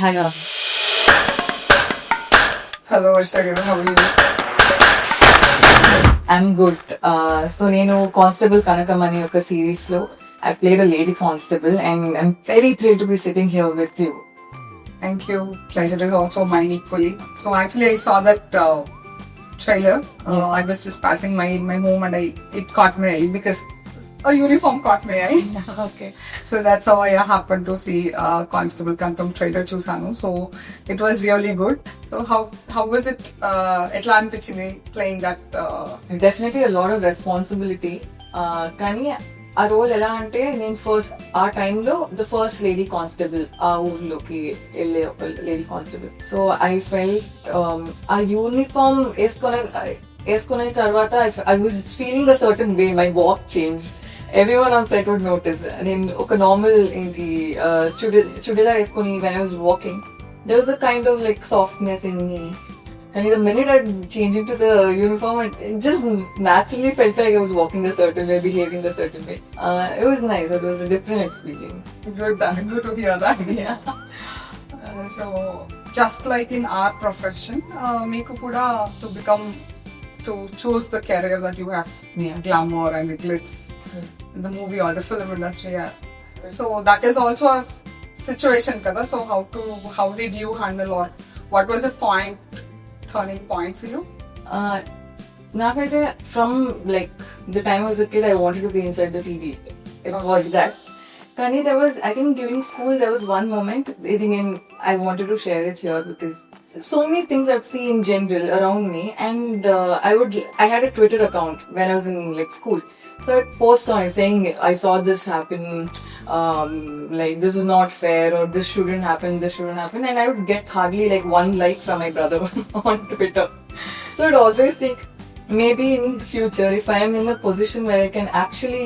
Hi. Hello, Varsha. How are you? I'm good. So నేను Constable Kanakam అనే ఒక series లో I've played a lady constable and I'm very thrilled to be sitting here with you. Thank you. Pleasure is also mine equally. So actually, I saw that trailer. I was just passing my home and it caught my eye because a uniform caught my eye. Okay. So that's how I happened to see Constable Kanakam trailer chusanu. So it was really good. So how was it? Etla anpichindi playing that? Definitely a lot of responsibility. కానీ ఆ role ఎలా అంటే నేను first ఆ టైంలో the first lady constable ఆ ఊర్లోకి వెళ్ళే lady constable. So I felt ఆ యూనిఫామ్ వేసుకున్న తర్వాత I was feeling a certain way. My walk change. Everyone on set would notice. నేను ఒక నార్మల్ ఏంటి చుడిదార్ వేసుకుని when I was walking there was a kind of like softness in me. And the minute I changed into the uniform, it just naturally felt like I was walking a certain way, behaving a certain way. It was nice. It was a different experience. Good to hear that. Yeah. So just like in our profession, meeku kuda to choose the career that you have, glamour and glitz in the movie or the film industry. So that is also a situation kada. So how did you handle, or what was the turning point for you? Nakaithe from like the time I was a kid, I wanted to be inside the TV. It was that. Kani there was, I think during school there was one moment, I wanted to share it here because so many things I've seen in general around me, and I had a Twitter account when I was in like school. So I'd post on it saying I saw this happen, like this is not fair, or this shouldn't happen, and I would get hardly like one like from my brother on Twitter. So I'd always think maybe in the future if I am in a position where I can actually,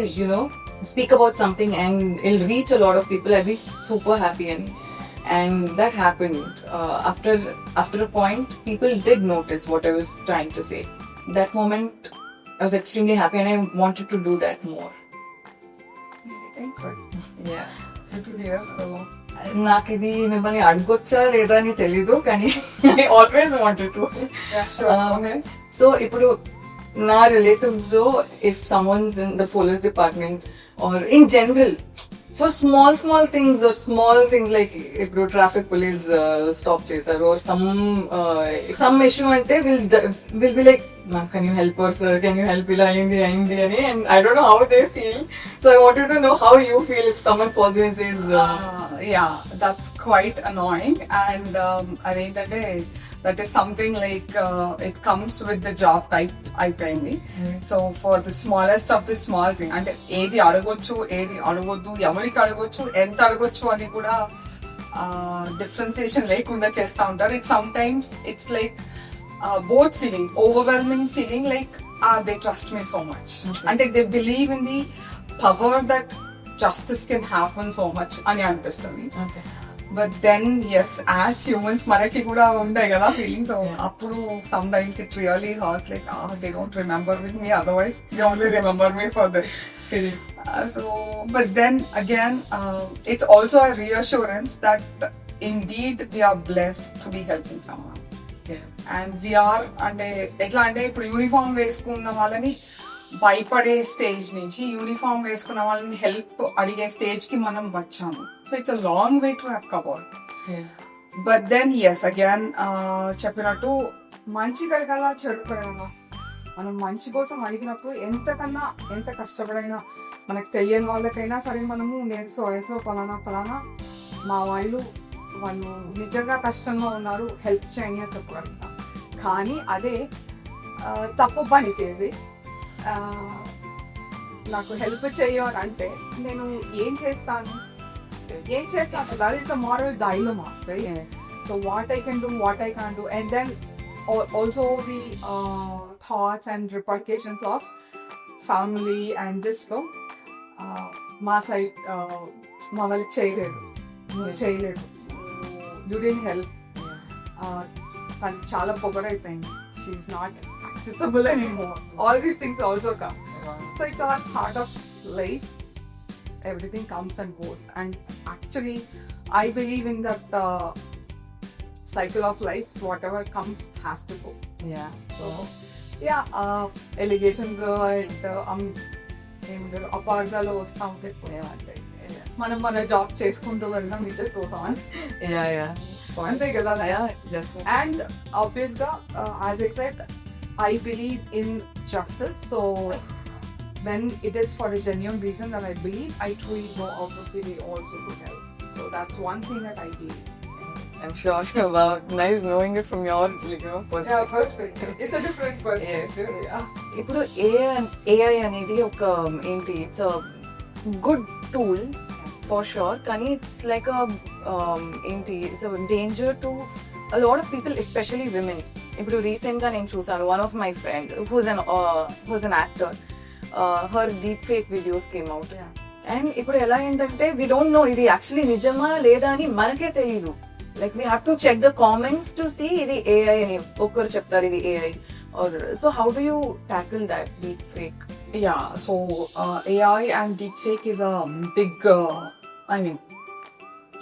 speak about something and it'll reach a lot of people, I'd be super happy. And that happened. After a point, people did notice what I was trying to say. That moment I was extremely happy and I wanted to do that more. Good. Yeah. Good to hear. So నాకు ఇది మిమ్మల్ని అడగొచ్చా లేదా అని తెలీదు కానీ I always wanted to. So ఇప్పుడు నా relatives లో if someone's in the police department or in general for small things like ఇప్పుడు ట్రాఫిక్ పోలీస్ స్టాప్ చేశారు or some issue అంటే will be like, can you help us, sir? Can you help? ఇలా అయింది అని, and I don't know how they feel. So I wanted to know how you feel if someone calls you and says, yeah, that's quite annoying. And అదేంటంటే that is something like it comes with the job type అయిపోయింది. So for the smallest of the small thing, అంటే ఏది అడగొచ్చు ఏది అడగొద్దు, ఎవరికి అడగొచ్చు ఎంత అడగొచ్చు అని కూడా డిఫరెన్సియేషన్ లేకుండా చేస్తూ ఉంటారు. It sometimes it's like both feeling, overwhelming feeling like they trust me so much. And they believe in the power that justice can happen so much అని అనిపిస్తుంది. But then yes, as humans మనకి కూడా ఉంటాయి కదా feelings. So అప్పుడు sometimes it really hurts like they don't remember with me, otherwise they only remember me for this. So but then again it's also a reassurance that indeed we are blessed to be helping someone. And we are అంటే ఎట్లా అంటే ఇప్పుడు uniform వేసుకున్న వాళ్ళని భయపడే stage నుంచి uniform వేసుకున్న వాళ్ళని హెల్ప్ అడిగే స్టేజ్ కి మనం వచ్చాము. So it's a long way to have covered. But then as again చెప్పినట్టు మంచి కడగాల చెడు కడగాల, మనం మంచి కోసం అడిగినప్పుడు ఎంత కష్టపడైనా మనకు తెలియని వాళ్ళకైనా సరే మనము నేను పలానా మా వాళ్ళు నిజంగా కష్టంలో ఉన్నారు, హెల్ప్ చేయండి అని చెప్పగలుగుతాం. కానీ అదే తప్పు పని చేసి నాకు హెల్ప్ చేయని అంటే నేను ఏం చేస్తాను కదా. It's a moral dilemma. So what I can do, what I can't do, and then also the thoughts and repercussions of family and this లో మా సైడ్ మా వాళ్ళకి చేయలేదు, you didn't help. తనకి చాలా పొగరైపోయింది, she's not accessible anymore. All these things also come. So it's all part of life. Everything comes and goes. And actually I believe in that cycle of life, whatever comes has to go. Yeah. So yeah, allegations and అపార్థాలు వస్తూ ఉంటాయి. మనం మన job చేసుకుంటూ వెళ్దాం నిజస్ కోసం అని. అంతే కదా. అండ్ ఆబ్వియస్ గా as I said, I believe in justice, so when it is for a genuine reason that I believe, I truly go out of the way also to help. So that's one thing that I believe. I'm sure. Wow, nice knowing it from your perspective. Yeah, perspective. It's a different perspective. Yes. Yeah. ఇప్పుడు AI అనేది ఒక ఏంటి, it's a good tool for sure, కానీ it's like ఏంటి, it's a danger to a lot of people, especially women. ఇప్పుడు recent గా నేను చూసాను, one of my friend who's an actor, her deepfake videos came out. And ఇప్పుడు ఎలా ఏంటంటే we don't know ఇది యాక్చువల్లీ నిజమా లేదా అని మనకే తెలియదు. Like we have to check the comments to see ఇది AI అని ఒక్కరు చెప్తారు ఇది AI. Or so how do you tackle that deepfake? Yeah, so AI and deepfake is a big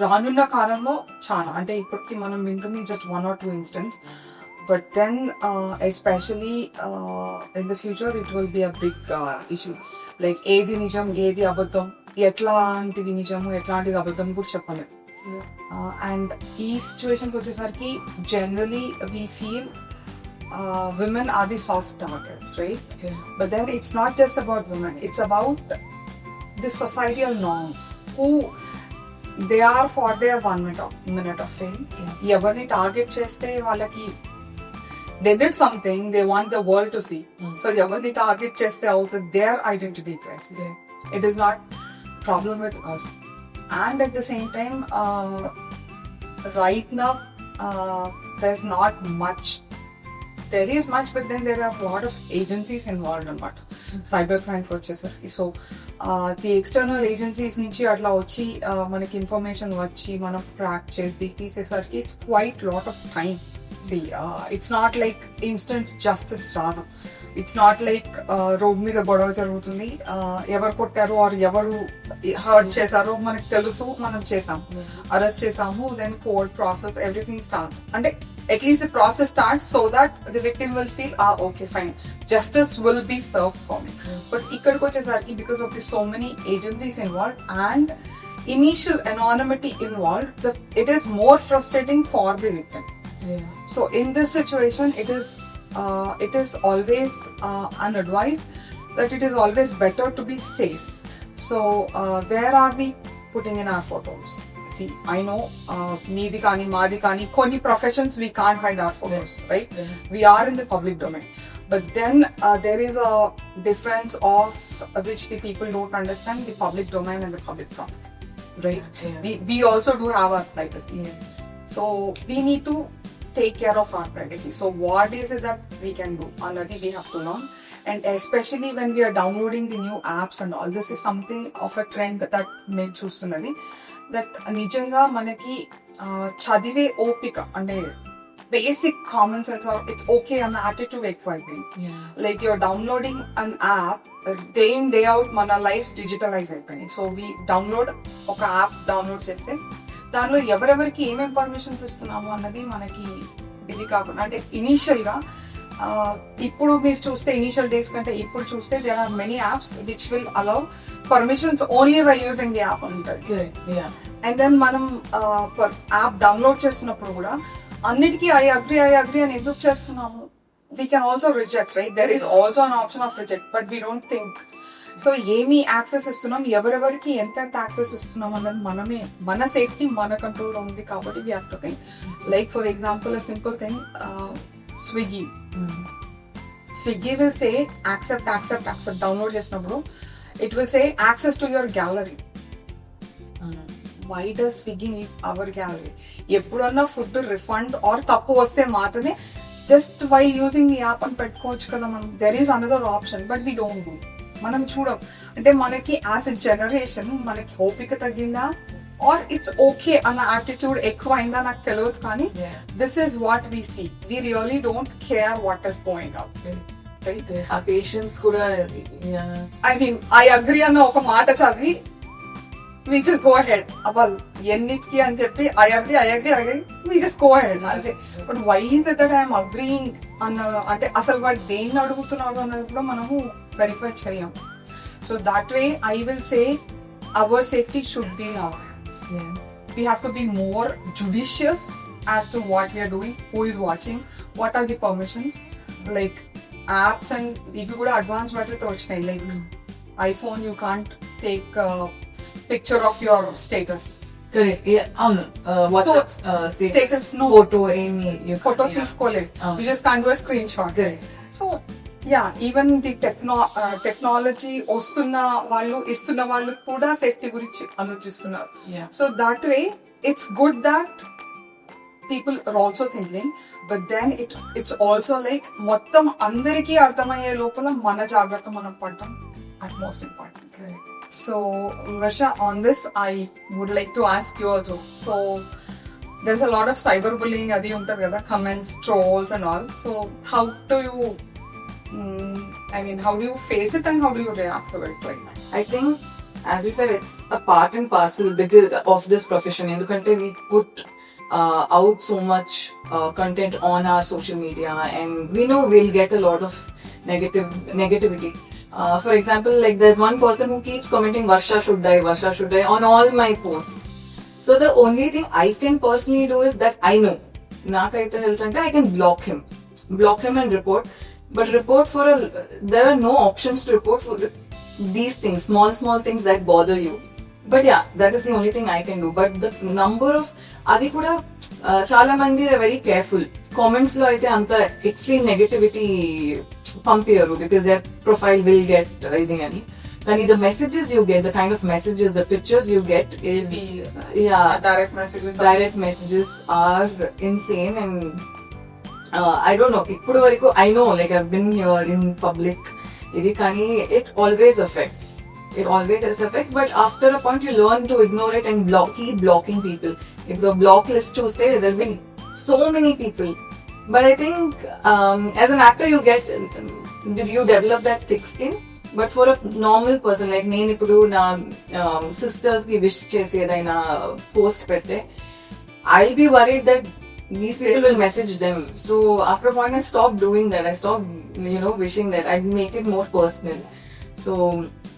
రానున్న కాలంలో చాలా, అంటే ఇప్పటికి మనం వింటుంది just 1 or 2 instances, but then especially in the future it will be a big issue. Like ఏది నిజం ఏది అబద్ధం, ఎట్లాంటిది నిజము ఎట్లాంటిది అబద్ధం కూడా చెప్పలేదు. అండ్ ఈ సిచ్యువేషన్కి వచ్చేసరికి generally we feel women are the soft targets, right? But then it's not just about women, it's about the societal norms who they are for their 1 minute of fame. Every target cheste valaki they did something they want the world to see. So every target cheste out their identity crisis. It is not problem with us. And at the same time, right now there's not much. There is much, but then there are a lot of agencies involved in what cybercrime వచ్చేసరికి. So the external agencies నుంచి అట్లా వచ్చి మనకి information వచ్చి మనం track చేసి తీసేసరికి it's quite lot of time. It's not like instant justice రాదు. ఇట్స్ నాట్ లైక్ రోడ్ మీద గొడవ జరుగుతుంది, ఎవరు కొట్టారు ఆర్ ఎవరు హర్ట్ చేశారో మనకు తెలుసు, మనం చేసాము, అరెస్ట్ చేసాము, then court process everything starts. అంటే at least the process starts so that the victim will feel okay fine, justice will be served for me. But ikkadiki vachesariki, because of the so many agencies involved and initial anonymity involved, it is more frustrating for the victim. So in this situation it is always unadvised that it is always better to be safe. So where are we putting in our photos? See, I know meedi kani maadi kani koni professions we can't hide our photos, right? We are in the public domain, but then there is a difference of which the people don't understand, the public domain and the public property, right? We also do have our privacy. So we need to take care of our privacy. So what is it that we can do? Another we have to learn, and especially when we are downloading the new apps and all, this is something of a trend that నేను చూస్తున్నది, that నిజంగా మనకి చదివే ఓపిక అంటే basic common sense or it's okay అన్న attitude ఎక్కువైపోయింది. Like you're downloading an app, day in day out మన లైఫ్ డిజిటలైజ్ అయిపోయినాయి. సో వీ డౌన్లోడ్ ఒక యాప్ డౌన్లోడ్ చేస్తే దానిలో ఎవరెవరికి ఏమేమి పర్మిషన్స్ ఇస్తున్నాము అన్నది మనకి ఇది కాకుండా, అంటే ఇనీషియల్ గా ఇప్పుడు మీరు చూస్తే ఇనిషియల్ డేస్ కంటే ఇప్పుడు చూస్తే there are many apps which will allow permissions only by using the app ఉంటుంది. అండ్ దెన్ మనం యాప్ డౌన్లోడ్ చేస్తున్నప్పుడు కూడా అన్నిటికీ ఐ అగ్రీ అని ఎందుకు చేస్తున్నాము? We can also reject, right? There is also an option of reject, but we don't think. So ఏమి access ఇస్తున్నాం, ఎవరెవరికి ఎంత యాక్సెస్ ఇస్తున్నాం అన్నది మనమే, మన సేఫ్టీ మన కంట్రోల్లో ఉంది కాబట్టి we have to think. Like for example a simple thing, Swiggy will say accept download చేసినప్పుడు it will say access to your gallery. Why does Swiggy need our gallery? ఎప్పుడన్నా ఫుడ్ రిఫండ్ ఆర్ తప్పు వస్తే మాత్రమే just while using the app అని పెట్టుకోవచ్చు కదా మనం. There is another option, but we don't do. మనం చూడం. అంటే మనకి యాజ్ ఎ జనరేషన్ మనకి ఓపిక తగ్గిందా ఆర్ ఇట్స్ ఓకే అన్న యాటిట్యూడ్ ఎక్కువ అయిందా నాకు తెలియదు, కానీ this is what we see. We really don't care what is going up. ఆ పేషెన్స్ కూడా, ఐ మీన్ ఐ అగ్రీ అన్న ఒక మాట చదివి we just go ahead. Abal ennitki అని చెప్పి I agree we just go ahead అంతే. But why is it that I am agreeing అంటే అసలు వాడు దేన్ని అడుగుతున్నాడు అన్నది కూడా మనము వెరిఫై చేయం. So that way I will say our safety should be in our hands. We have to be more judicious as to what we are doing, who is watching, what are the permissions, like apps and ఇవి కూడా advance వాటితో వచ్చినాయి. Like iPhone you can't take picture of your status. Correct. Yeah. WhatsApp status no photo photo తీసుకోలేదు. You just can't do a screenshot. Correct. So yeah, even the technology వస్తున్న వాళ్ళు ఇస్తున్న వాళ్ళు కూడా సేఫ్టీ గురించి ఆలోచిస్తున్నారు. So that way it's good that people are also thinking, but then it's also like మొత్తం అందరికీ అర్థమయ్యే లోపల మన జాగ్రత్త మనం పడటం at most important. So Varsha, on this I would like to ask you also. So there's a lot of cyberbullying adi untadi kada, comments, trolls and all. So how do you how do you face it and how do you react to it? Like, I think, as you said, it's a part and parcel because of this profession. Endukante we put out so much content on our social media, and we know we'll get a lot of negativity. For example, like there's one person who keeps commenting Varsha should die on all my posts. So the only thing I can personally do is that I know nakaithe telusante I can block him and report. But report there are no options to report for these things, small things that bother you. But yeah, that is the only thing I can do. But the number of adi kuda చాలా మంది are very careful. Comments lo aithe anta extreme negativity పంపియరు because their profile will get ఇది అని. కానీ the messages you get, the kind of messages, the pictures you get is direct messages are insane. And I don't know, ఇప్పుడు వరకు I know, like I've been here in public ఇది, కానీ it always affects, but after a point you learn to ignore it and keep blocking people. If the block list చూస్తే there have been so many people. But I think as an actor you develop that thick skin. But for a normal person like నేను ఇప్పుడు నా sisters కి wish చేసి ఏదైనా post పెడితే I'll be worried that these people will message them. So after a point I stopped doing that. I stopped wishing that. I make it more personal. So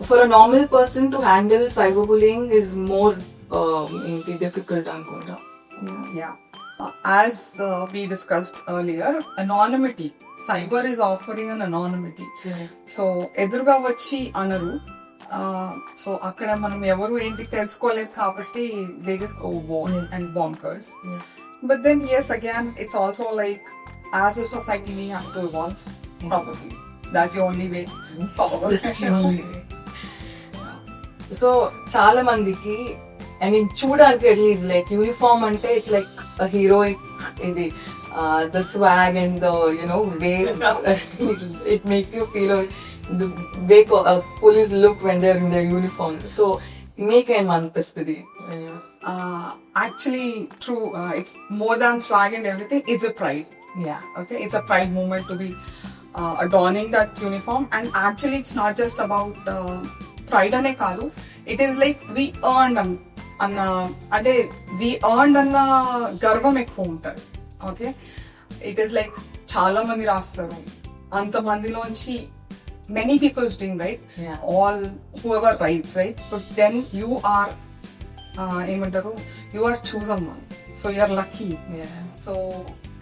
for a normal person to handle cyberbullying is more difficult అనుకుంటా. Yeah. As we discussed earlier, anonymity. Cyber is offering an anonymity. So ఎదురుగా వచ్చి అనరు. So అక్కడ మనం ఎవరు ఏంటి తెలుసుకోలేదు కాబట్టి they just go and bonkers. But then yes, again it's also like as a society we have to evolve. Probably that's the only way forward. So చాలా మందికి చూడడానికి అట్లీస్ట్ లైక్ యూనిఫామ్ అంటే ఇట్స్ లైక్ heroic ఇది the swag and the way it makes you feel, the way police look when they're in their uniform. So మీకేం అనిపిస్తుంది? Actually true, it's more than swag and everything, it's a pride. Okay, it's a pride moment to be adorning that uniform. And actually it's not just about pride ane kaadu, it is like we earned అంటే we earned అన్న గర్వం ఎక్కువ ఉంటుంది. Okay, it is like చాలా మంది రాస్తారు, అంత మందిలోంచి many people is doing right, all whoever writes right, but then you are you are chosen one, so you are lucky. So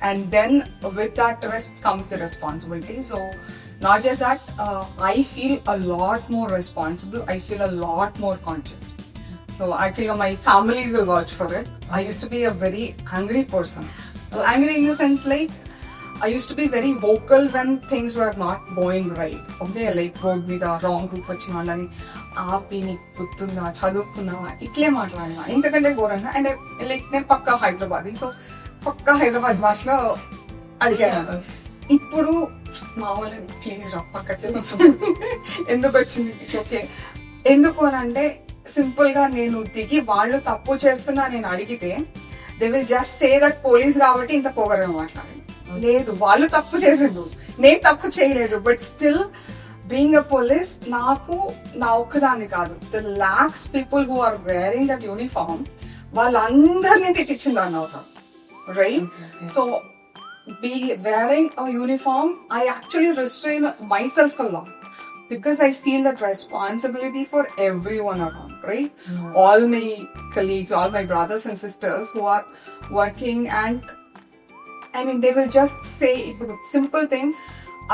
and then with that comes the responsibility. So not just that, I feel a lot more responsible, I feel a lot more conscious. So actually my family will vouch for it. I used to be a very angry person. Angry in the sense like I used to be very vocal when things were not going right. Okay, like road meeda wrong route vachinandani aapi ni puttunda chadukuna itle maatladina intakante ghoranga. And like ne pakka Hyderabadi, so pakka Hyderabad bhashalo adiganu. ఇప్పుడు మా వాళ్ళని please రా పక్కకి ఎందుకు వచ్చింది, it's okay. ఎందుకు అని అంటే సింపుల్ గా నేను దిగి వాళ్ళు తప్పు చేస్తున్నా నేను అడిగితే they will just say that police కాబట్టి ఇంత పొగరగా మాట్లాడింది. లేదు, వాళ్ళు తప్పు చేసిండు, నేను తప్పు చేయలేదు, but still being a police నాకు నా ఒక్కదాన్ని కాదు, the lakhs people who are wearing that uniform వాళ్ళందరినీ తిట్టించిందాన్ని అవుతాను, right? So be wearing a uniform, I actually restrain myself a lot because I feel that responsibility for everyone around, right? All my colleagues, all my brothers and sisters who are working, and I mean they will just say simple thing,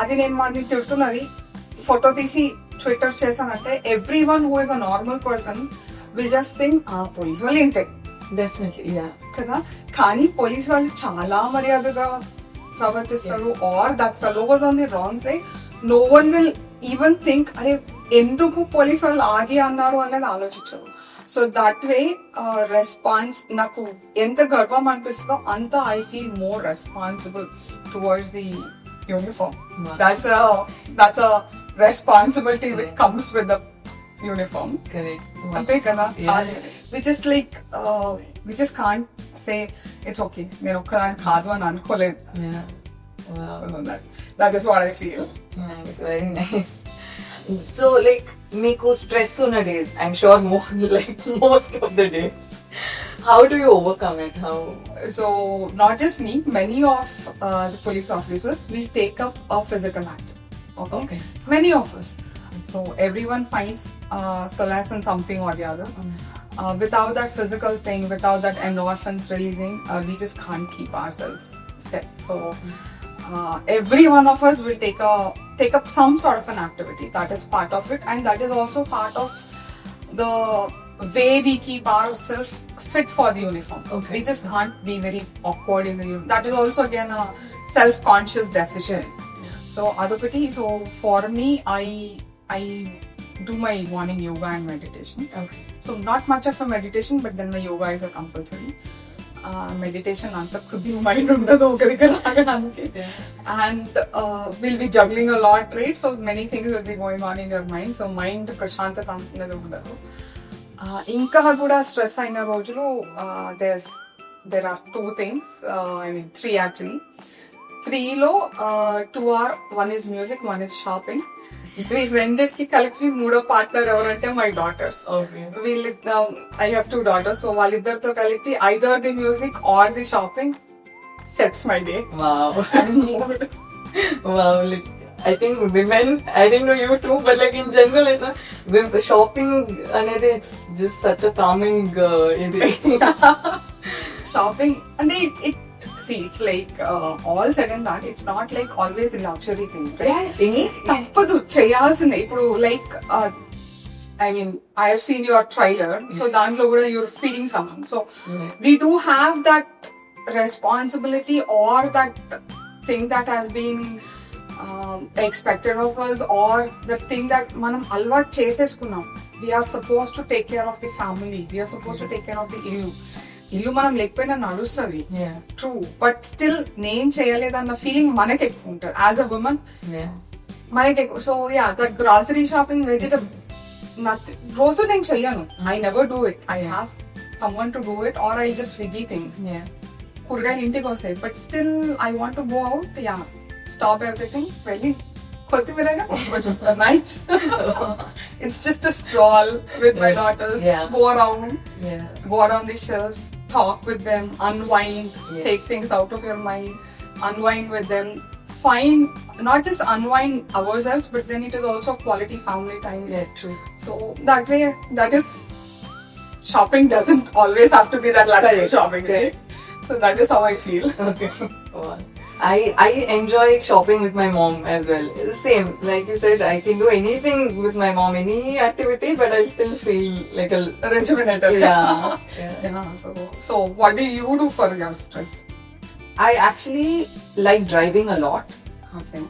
adi nen mani tiltunadi photo tisi Twitter chesanante, everyone who is a normal person will just think police vallu inte, definitely, yeah, kada. Kani police vallu chaala maryadaga ప్రవర్తిస్తారు, or that fellow was on the wrong side, no one will even think అరే ఎందుకు police వాళ్ళు ఆగి అన్నారు అనేది ఆలోచించరు. So that way response నాకు ఎంత గర్వం అనిపిస్తుందో అంత I feel more responsible towards the uniform. That's a responsibility which comes with the uniform. అంతే కదా. We just like we just can't say it's okay, నేను ఒక్కదాన్ని కాదు అని అనుకోలేదు. So that is what I feel. Nice, very nice. So like మీకు stress ఉన్న days, I'm sure more like most of the days, how do you overcome it? How? So not just me, many of the police officers will take up a physical act. Okay. Many of us. So everyone finds solace in something or the other. Without that physical thing, without that endorphins releasing, we just can't keep ourselves set. So every one of us will take up some sort of an activity. That is part of it, and that is also part of the way we keep ourselves fit for the uniform. We just can't be very awkward in the uniform. That is also again a self-conscious decision. So adopati. So for me, I do my morning yoga and meditation. So not much of a meditation, but then my yoga is a compulsory. Meditation anta could mind undadu oka daggara agananiki, and we'll be juggling a lot, right? So many things will be going on in your mind, so mind prashantata antadu undadu. Inka kuda stress aina rojulu there are two things, I mean three actually. 3 లో 2 are, one is music, one is shopping. ఈ రెండింటికి కలిపి మూడో partner ఎవరంటే my daughters. వీళ్ళు I have 2 daughters, so వాళ్ళిద్దరితో కలిపి either the music or the shopping sets my day. Wow, like I think women, I didn't know you too, but like in general, shopping anedi it's just such a calming shopping, and it see, it's like all said and that, it's not like always a luxury thing, right? Tappadu cheyalsinde ippudu, like I mean I have seen your trailer, so dantlo kuda you're feeding someone, so we do have that responsibility or that thing that has been expected of us, or the thing that manam alvat cheseskunnam. We are supposed to take care of the family, we are supposed to take care of the ఇల్లు మనం లేకపోయినా నడుస్తుంది, true, but still నేను చేయలేదన్న feeling మనకి ఎక్కువ ఉంటుంది as a women, మనకి ఎక్కువ. So yeah, that grocery shopping vegetable రోజు నేను చెయ్యను, I never do it, I have someone to do it, or I just Swiggy things. కూరగాయలు ఇంటికి వస్తాయి, but still I want to go out, yeah, stop everything, వెళ్ళి కొత్తిమీరగా night it's just a stroll with my daughters, go around the shelves, talk with them, unwind, take things out of your mind, unwind with them, find, not just unwind ourselves, but then it is also quality family time. True. So that way, that is, shopping doesn't always have to be that luxury shopping, right? So that is how I feel. Okay. I enjoy shopping with my mom as well. Same, like you said, I can do anything with my mom, any activity, but I still feel like a rejuvenated. So what do you do for your stress? I actually like driving a lot. Okay.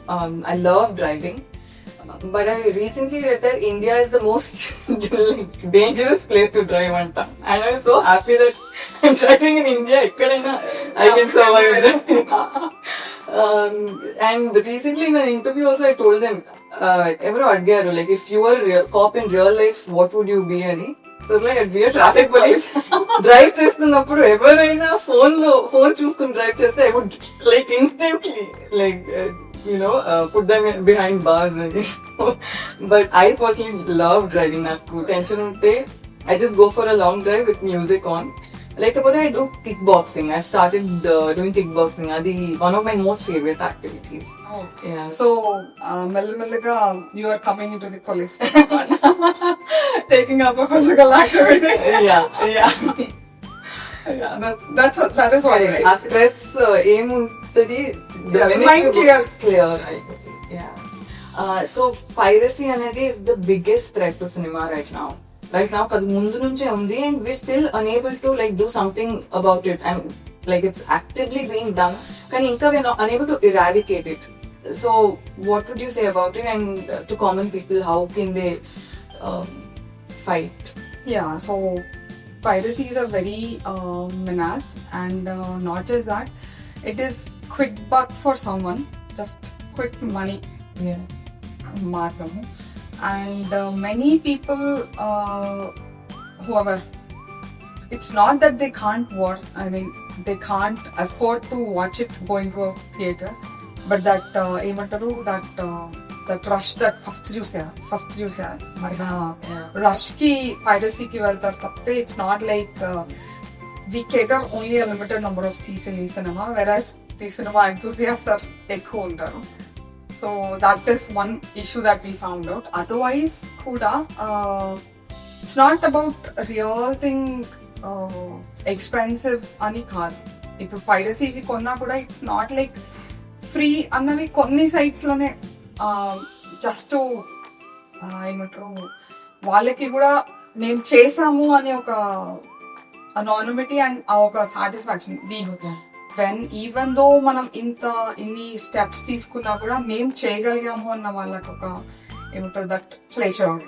I love driving. But I recently read that India is the most dangerous place to drive anta. And I'm so happy that I'm driving in India. I can survive it. And recently in an interview also I told them, ఎవరో అడిగారు, like if you were a cop in real life, what would you be అని. So it's like I'd be a traffic police. Drive చేస్తున్నప్పుడు ఎవరైనా phone చూసుకుని drive చేస్తే I would like instantly like put them behind bars. But I personally love driving. Naku tension unte, I just go for a long drive with music on. Like I do kickboxing. I've started doing kickboxing. Adi one of my most favorite activities. Oh. Yeah. So, mellaga you are coming into the police. Taking up a physical activity. Yeah. Yeah, that is what I like. ఆ stress ఏముంటది Mind clears. Clear అయిపోతుంది. So piracy అనేది is the biggest threat to cinema right now కాదు ముందు నుంచే ఉంది and we still unable to like do something about it and like it's actively being done కానీ ఇంకా we not unable to eradicate it. So what would you say about it and to common people how can they fight? Yeah, so piracy is a very menace, and not just that, it is quick buck for someone, just quick money. Yeah. Margam. And many people, whoever, it's not that they can't watch, they can't afford to watch it going to a theatre, but that that rush that first చూసా మరి rush కి piracy కి వెళ్తారు తప్పితే it's not like we cater only a limited number of seats in the cinema, whereas the cinema enthusiasts are ఎక్కువ ఉంటారు. So that is one issue that we found out. Otherwise kuda it's not about real thing expensive ani kaadu. ఇప్పుడు piracy వి కొన్నా కూడా it's not like free అన్నవి కొన్ని sites లోనే just ఏమంటారు వాళ్ళకి కూడా మేము చేసాము అనే ఒక అనానిమిటీ అండ్ ఒక సాటిస్ఫాక్షన్. వెన్ ఈవెన్ దో మనం ఇన్ని స్టెప్స్ తీసుకున్నా కూడా మేము చేయగలిగాము అన్న వాళ్ళకి ఒక ఏమంటారు that pleasure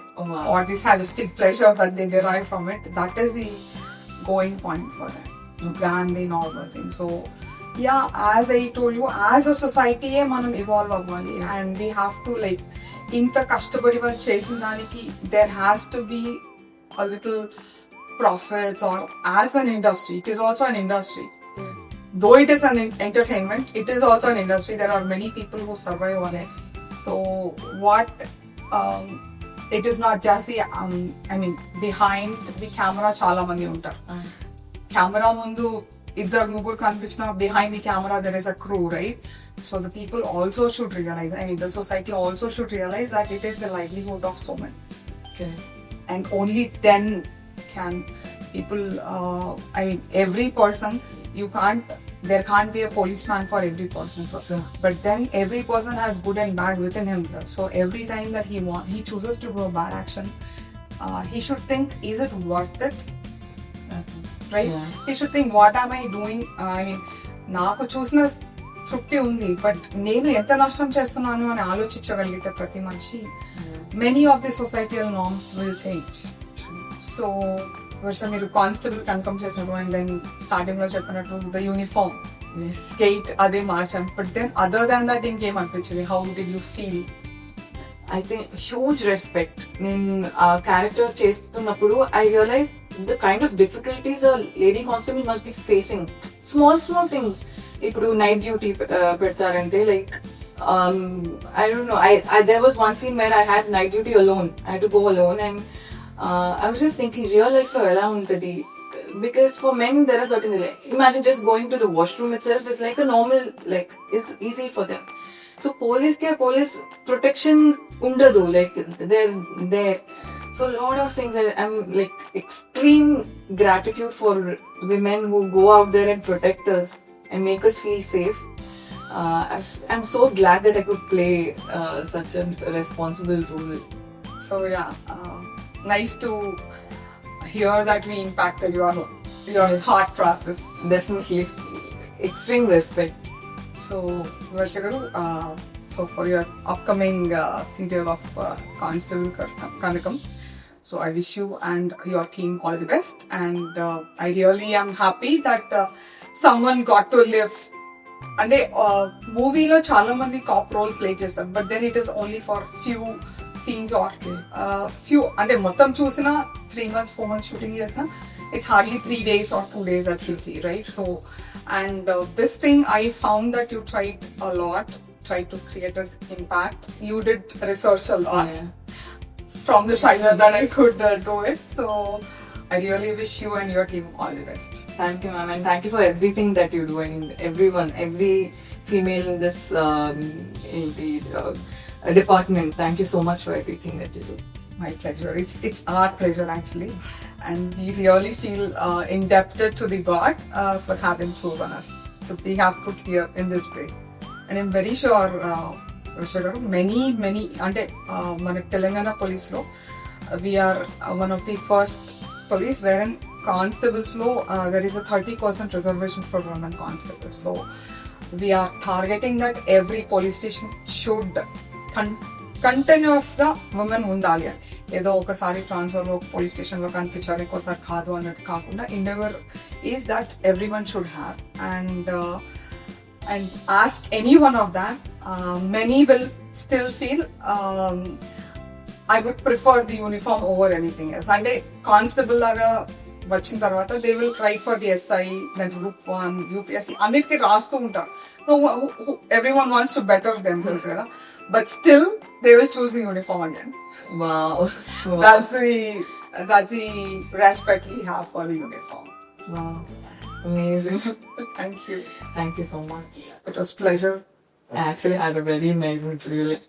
or the sadistic pleasure that they derive from it, that is the going point for that than the normal thing. So yeah, as I told you, as a society మనం evolve అవ్వాలి and we have to like ఇంత కష్టపడి వాళ్ళు చేసిన దానికి there has to be a little profits, or as an industry it is also an industry. Though it is an entertainment, it is also an industry. There are many people who survive on it. So what it is not just the behind the camera చాలా మంది ఉంటారు. Camera ముందు ఇద్దరు ముగ్గురు కనిపించిన behind the camera there is a crew, right? So the people also should realize, the society also should realize that it is the livelihood of so many. Okay. And only then can people every person, there can't be a policeman for every person. So but then every person has good and bad within himself. So every time that he chooses to do a bad action, he should think, is it worth it? Right? Yeah. He should think, what am I doing? నాకు చూసిన తృప్తి ఉంది, but నేను ఎంత నష్టం చేస్తున్నాను అని ఆలోచించగలిగితే ప్రతి మనిషి, many of the societal norms will change. So Varsha మీరు కానిస్టేబుల్ కనకం చేసినప్పుడు అండ్ దెన్ స్టార్టింగ్ లో చెప్పినట్టు ద యూనిఫామ్ స్కేట్ అదే మార్చాను, but then other than that ఇంకేం అనిపించింది? How did you feel? I think huge respect. నేను ఆ క్యారెక్టర్ చేస్తున్నప్పుడు I realized the kind of difficulties a lady constable must be facing. Small things. ఇప్పుడు నైట్ డ్యూటీ పెడతారంటే like I don't know. There was one scene where I had night duty alone. I had to go alone, and I was just thinking, real life lo ela untadi? Because for men there are certain, imagine just going to the washroom itself is like a normal, like it's easy for them. So police protection undadu, like they're there. So a lot of things, I'm like extreme gratitude for women who go out there and protect us and make us feel safe. I'm so glad that I could play such a responsible role. So yeah, nice to hear that we impacted your thought process. Definitely, extreme respect. So Varsha garu, so for your upcoming serial of Constable Kanakam, so I wish you and your team all the best, and I really am happy that someone got to live. అంటే మూవీలో చాలా మంది cop role play చేస్తారు, but then it is only for few scenes or few, అంటే మొత్తం చూసిన 3 months 4 months shooting చేసిన it's hardly 3 days or 2 days that we see, right? So and this thing I found that you tried a lot, try to create an impact. You did research a lot. Yeah. From the trailer that I could do it. So I really wish you and your team all the best. Thank you, ma'am, and thank you for everything that you do, and everyone, every female in this department. Thank you so much for everything that you do. My pleasure. It's our pleasure actually, and we really feel indebted to the God for having chosen us to be have put here in this place. And I'm very sure, Varsha garu, many ante mana Telangana police lo we are one of the first police wherein constables lo there is a 30% reservation for women constables. So we are targeting that every police station should continuous గా women ఉండాలి అని. ఏదో ఒకసారి transfer లో police station లో కనిపించారు ఇంకోసారి కాదు అన్నట్టు కాకుండా endeavor is that everyone should have and ask any one of them. Many will still feel I would prefer the uniform over anything else. అంటే కానిస్టేబుల్ లాగా వచ్చిన తర్వాత they will try for the SI, then group 1, UPSC అన్నిటికీ రాస్తూ ఉంటారు. Everyone wants to better themselves కదా, but still they will choose the uniform again. Wow. That's the respect we have for the uniform. Wow. Amazing. Thank you. Thank you so much. It was pleasure. I actually had a very amazing trip.